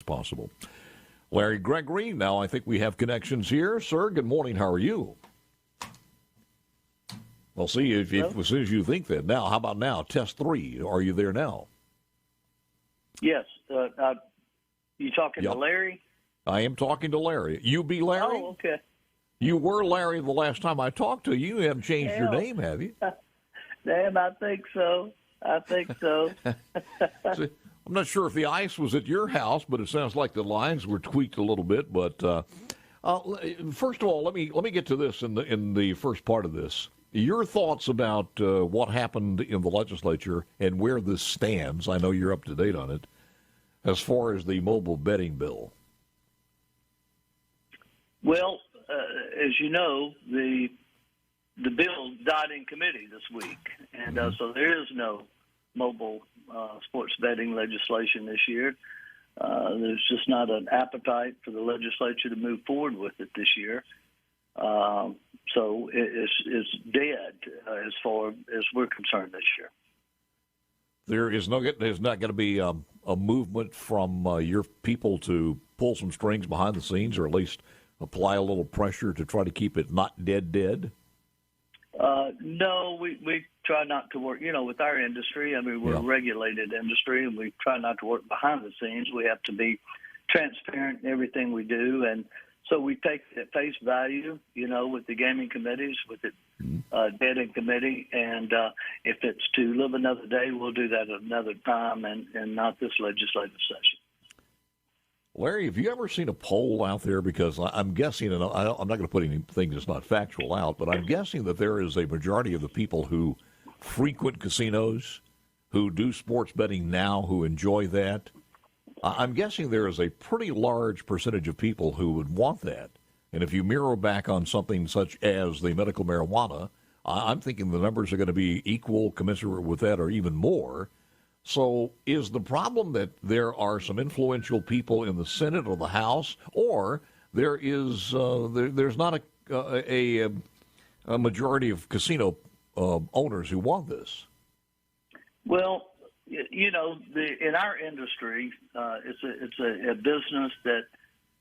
possible. Larry Gregory, now I think we have connections here. Sir, good morning. How are you? Well, see, if as soon as you think that. Now, how about now? Test 3. Are you there now? Yes. You talking to Larry? I am talking to Larry. You be Larry? Oh, okay. You were Larry the last time I talked to you. You haven't changed your name, have you? Damn, I think so. See, I'm not sure if the ice was at your house, but it sounds like the lines were tweaked a little bit. But first of all, let me get to this in the first part of this. Your thoughts about what happened in the legislature and where this stands. I know you're up to date on it as far as the mobile betting bill. Well, as you know, the bill died in committee this week, and so there is no mobile sports betting legislation this year. There's just not an appetite for the legislature to move forward with it this year. So it's dead as far as we're concerned this year. There's not going to be a movement from your people to pull some strings behind the scenes, or at least apply a little pressure to try to keep it not dead? No, we try not to work, with our industry. I mean, we're a regulated industry, and we try not to work behind the scenes. We have to be transparent in everything we do. And so we take it at face value, with the gaming committees, with it dead in committee. And if it's to live another day, we'll do that at another time and not this legislative session. Larry, have you ever seen a poll out there? Because I'm guessing, and I'm not going to put anything that's not factual out, but I'm guessing that there is a majority of the people who frequent casinos, who do sports betting now, who enjoy that. I'm guessing there is a pretty large percentage of people who would want that. And if you mirror back on something such as the medical marijuana, I'm thinking the numbers are going to be equal, commensurate with that, or even more. So is the problem that there are some influential people in the Senate or the House, or there's not a majority of casino owners who want this? Well, in our industry, it's a business that,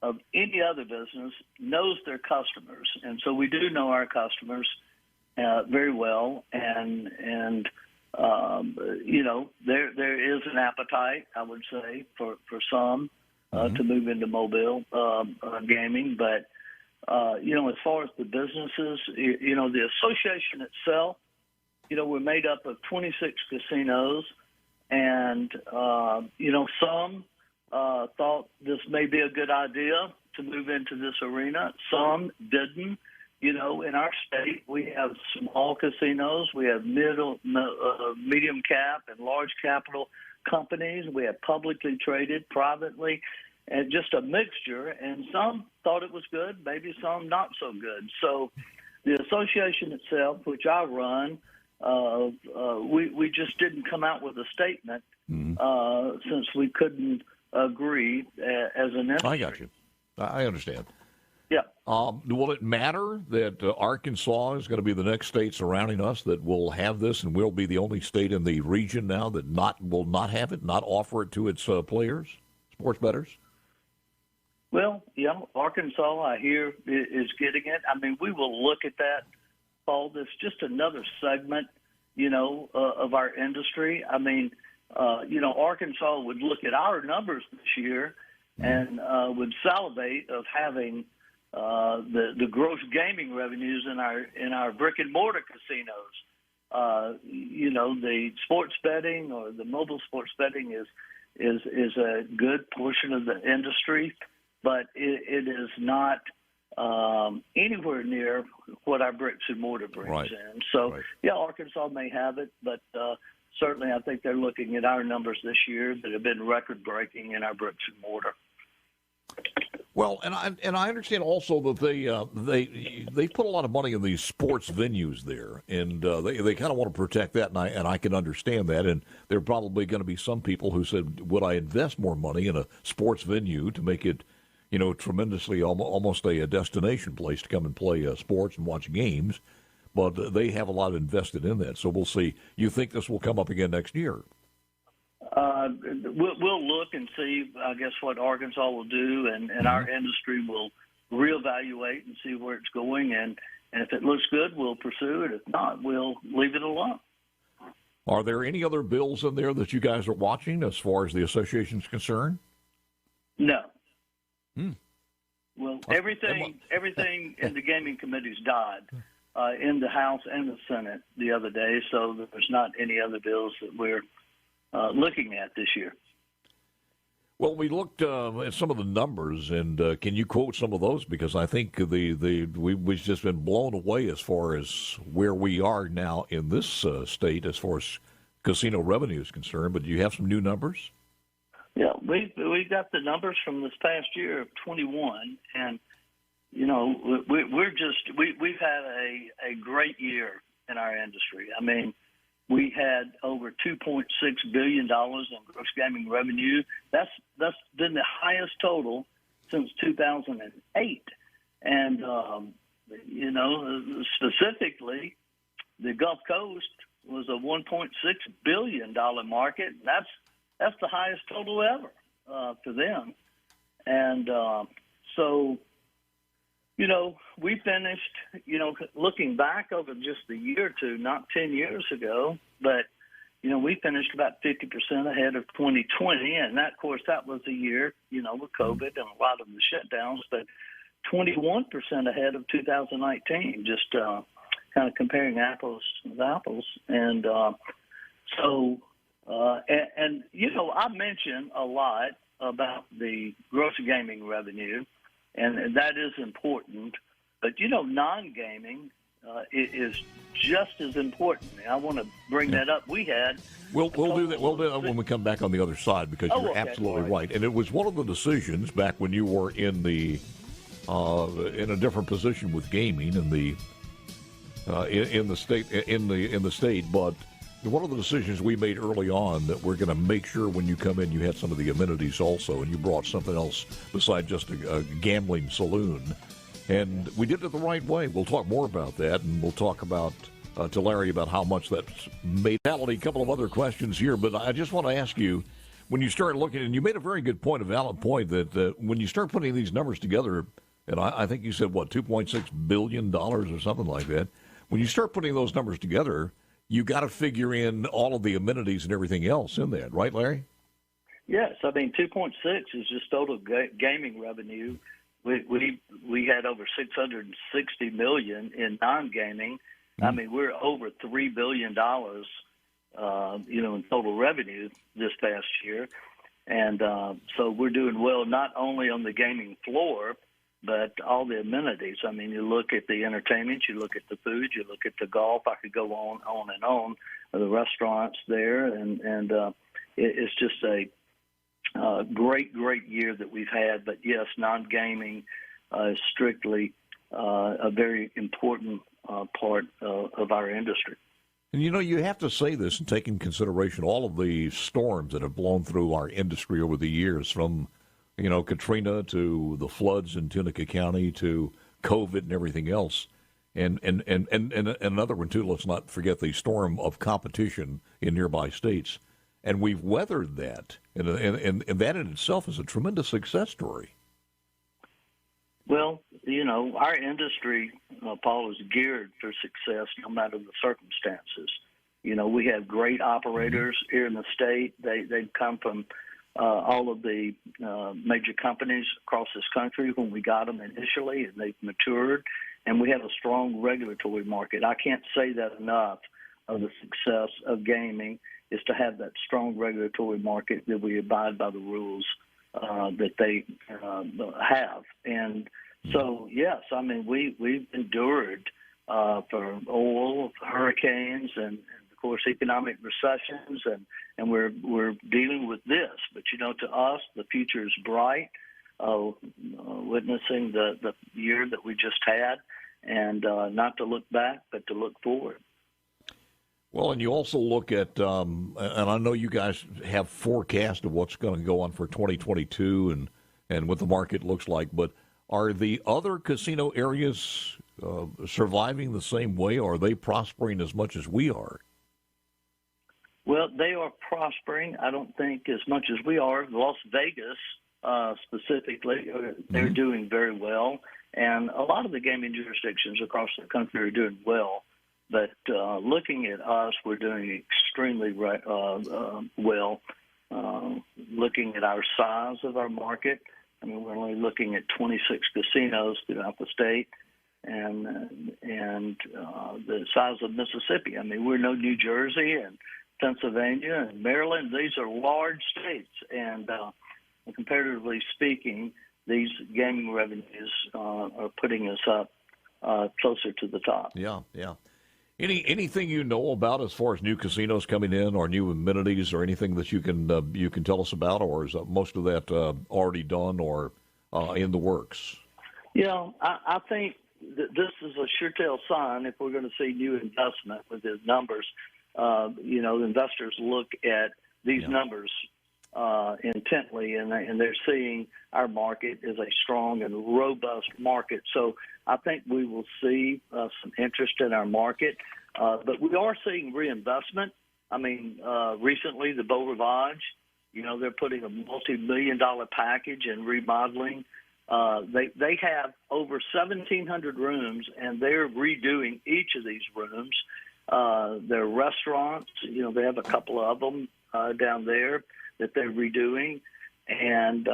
of any other business, knows their customers, and so we do know our customers very well, and there is an appetite, I would say, for some to move into mobile gaming. But, as far as the businesses, the association itself, we're made up of 26 casinos. And, some thought this may be a good idea to move into this arena. Some didn't. In our state, we have small casinos. We have medium cap and large capital companies. We have publicly traded, privately, and just a mixture. And some thought it was good, maybe some not so good. So the association itself, which I run, we just didn't come out with a statement since we couldn't agree as an industry. I got you. I understand. Yeah. Will it matter that Arkansas is going to be the next state surrounding us that will have this, and will be the only state in the region now that will not have it, not offer it to its players, sports bettors? Well, Arkansas, I hear, is getting it. I mean, we will look at that, Paul. That's just another segment, of our industry. I mean, Arkansas would look at our numbers this year and would salivate of having the gross gaming revenues in our brick and mortar casinos. The sports betting or the mobile sports betting is a good portion of the industry, but it is not anywhere near what our bricks and mortar brings in. So, Arkansas may have it, but certainly I think they're looking at our numbers this year that have been record-breaking in our bricks and mortar. Well, and I understand also that they put a lot of money in these sports venues there, and they kind of want to protect that, and I can understand that. And there are probably going to be some people who said, "Would I invest more money in a sports venue to make it, tremendously almost a destination place to come and play sports and watch games?" But they have a lot invested in that, so we'll see. You think this will come up again next year? We'll look and see, I guess, what Arkansas will do, and our industry will reevaluate and see where it's going. And if it looks good, we'll pursue it. If not, we'll leave it alone. Are there any other bills in there that you guys are watching as far as the association's concerned? No. Well, everything in the gaming committees died in the House and the Senate the other day, so there's not any other bills that we're looking at this year. Well, we looked at some of the numbers, and can you quote some of those? Because I think we've just been blown away as far as where we are now in this state as far as casino revenue is concerned. But do you have some new numbers? Yeah, we got the numbers from this past year of 21, and you know we've had a great year in our industry. I mean, we had over $2.6 billion in gross gaming revenue. That's been the highest total since 2008. And, you know, specifically, the Gulf Coast was a $1.6 billion market. That's the highest total ever for them. And so, you know, we finished, you know, looking back over just a year or two, not 10 years ago, but, you know, we finished about 50% ahead of 2020. And that, of course, that was a year, you know, with COVID and a lot of the shutdowns, but 21% ahead of 2019, just kind of comparing apples with apples. And and, you know, I mentioned a lot about the gross gaming revenue, and that is important. But, you know, non-gaming is just as important. I want to bring that up. We'll do that. We'll do that when we come back on the other side, because you're absolutely right. And it was one of the decisions back when you were in the in a different position with gaming in the state. But one of the decisions we made early on that we're going to make sure when you come in you had some of the amenities also, and you brought something else besides just a gambling saloon. And we did it the right way. We'll talk more about that, and we'll talk about to Larry about how much that's made. A couple of other questions here, but I just want to ask you, when you start looking, and you made a very good point, a valid point, that when you start putting these numbers together, and I think you said, what, $2.6 billion or something like that, when you start putting those numbers together, you got to figure in all of the amenities and everything else in that, right, Larry? Yes, I mean 2.6 is just total gaming revenue. We had over $660 million in non-gaming. I mean, we're over $3 billion, you know, in total revenue this past year, and so we're doing well not only on the gaming floor, but all the amenities. I mean, you look at the entertainment, you look at the food, you look at the golf. I could go on and on. The restaurants there, and it's just a great year that we've had. But yes, non-gaming is strictly a very important part of our industry. And you know, you have to say this and take in consideration all of the storms that have blown through our industry over the years, from you know, Katrina to the floods in Tunica County to COVID and everything else. And another one, too, let's not forget the storm of competition in nearby states. And we've weathered that. And that in itself is a tremendous success story. Well, you know, our industry, Paul, is geared for success no matter the circumstances. You know, we have great operators here in the state. They come from all of the major companies across this country when we got them initially, and they've matured, and we have a strong regulatory market. I can't say that enough of the success of gaming is to have that strong regulatory market, that we abide by the rules that they have. And so, yes, I mean, we've endured for oil, hurricanes, and of course, economic recessions, and we're dealing with this. But, you know, to us, the future is bright, witnessing the year that we just had, and not to look back, but to look forward. Well, and you also look at, and I know you guys have forecast of what's going to go on for 2022 and what the market looks like, but are the other casino areas surviving the same way, or are they prospering as much as we are? Well, they are prospering. I don't think as much as we are. Las Vegas, specifically, they're doing very well. And a lot of the gaming jurisdictions across the country are doing well. But looking at us, we're doing extremely well. Looking at our size of our market, I mean, we're only looking at 26 casinos throughout the state. And the size of Mississippi. I mean, we're no New Jersey and Pennsylvania and Maryland. These are large states, and comparatively speaking, these gaming revenues are putting us up closer to the top. Yeah. Anything you know about as far as new casinos coming in, or new amenities, or anything that you can tell us about, or is most of that already done or in the works? Yeah, I think this is a sure tell sign if we're going to see new investment with the numbers. Investors look at these numbers intently, and they're seeing our market is a strong and robust market. So I think we will see some interest in our market, but we are seeing reinvestment. I mean, recently the Beau Rivage, they're putting a multi-million-dollar package in remodeling. They have over 1,700 rooms, and they're redoing each of these rooms. Their restaurants, they have a couple of them down there that they're redoing. And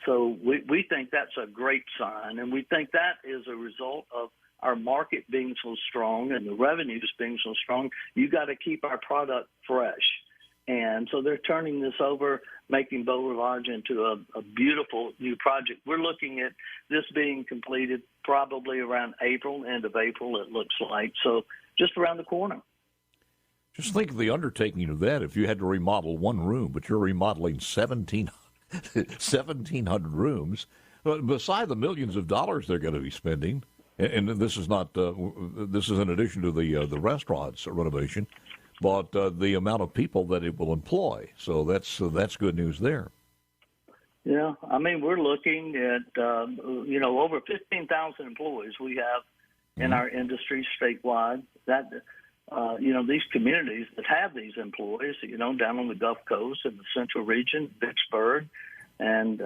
so we think that's a great sign, and we think that is a result of our market being so strong and the revenues being so strong. You got to keep our product fresh. And so they're turning this over, making Beau Rivage into a beautiful new project. We're looking at this being completed probably around April, end of April, it looks like. So just around the corner. Just think of the undertaking of that. If you had to remodel one room, but you're remodeling 1,700 rooms, beside the millions of dollars they're going to be spending, and this is not this is in addition to the restaurants renovation, but the amount of people that it will employ. So that's good news there. Yeah, I mean, we're looking at over 15,000 employees we have in our industry statewide. That these communities that have these employees, down on the Gulf Coast and the Central Region, Vicksburg, and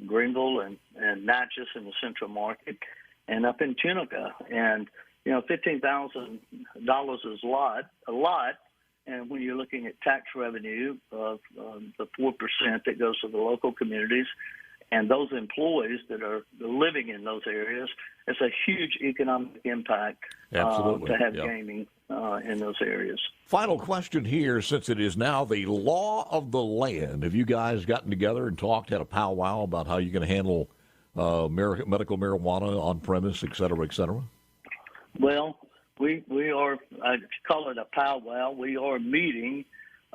Greenville and Natchez in the Central Market, and up in Tunica. And $15,000 is a lot. And when you're looking at tax revenue of the 4% that goes to the local communities and those employees that are living in those areas, it's a huge economic impact to have gaming in those areas. Final question here, since it is now the law of the land. Have you guys gotten together and talked, had a powwow about how you're going to handle medical marijuana on premise, et cetera, et cetera? Well, we are, I call it a powwow. We are meeting.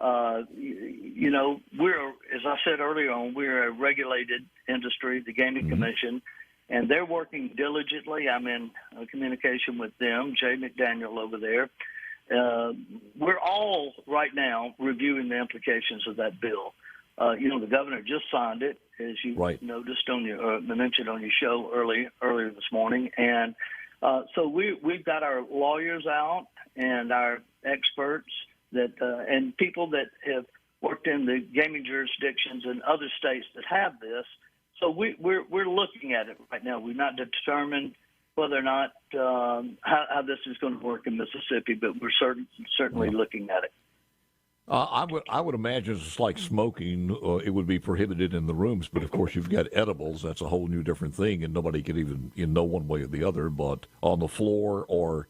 We're, as I said earlier on, we're a regulated industry, the Gaming Commission, and they're working diligently. I'm in communication with them, Jay McDaniel over there. We're all right now reviewing the implications of that bill. The governor just signed it, as you noticed on your mentioned on your show earlier this morning, and so we've got our lawyers out and our experts that and people that have worked in the gaming jurisdictions in other states that have this. So we're looking at it right now. We've not determined whether or not how this is going to work in Mississippi, but we're certainly looking at it. I would imagine it's like smoking. It would be prohibited in the rooms, but of course you've got edibles. That's a whole new different thing, and nobody can even know one way or the other. But on the floor or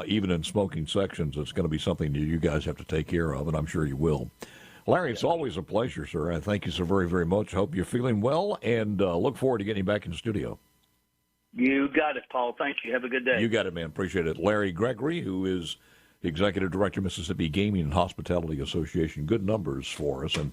even in smoking sections, it's going to be something that you guys have to take care of, and I'm sure you will. Larry, it's always a pleasure, sir. I thank you so very, very much. Hope you're feeling well, and look forward to getting you back in the studio. You got it, Paul. Thank you. Have a good day. You got it, man. Appreciate it. Larry Gregory, who is Executive Director, Mississippi Gaming and Hospitality Association. Good numbers for us. And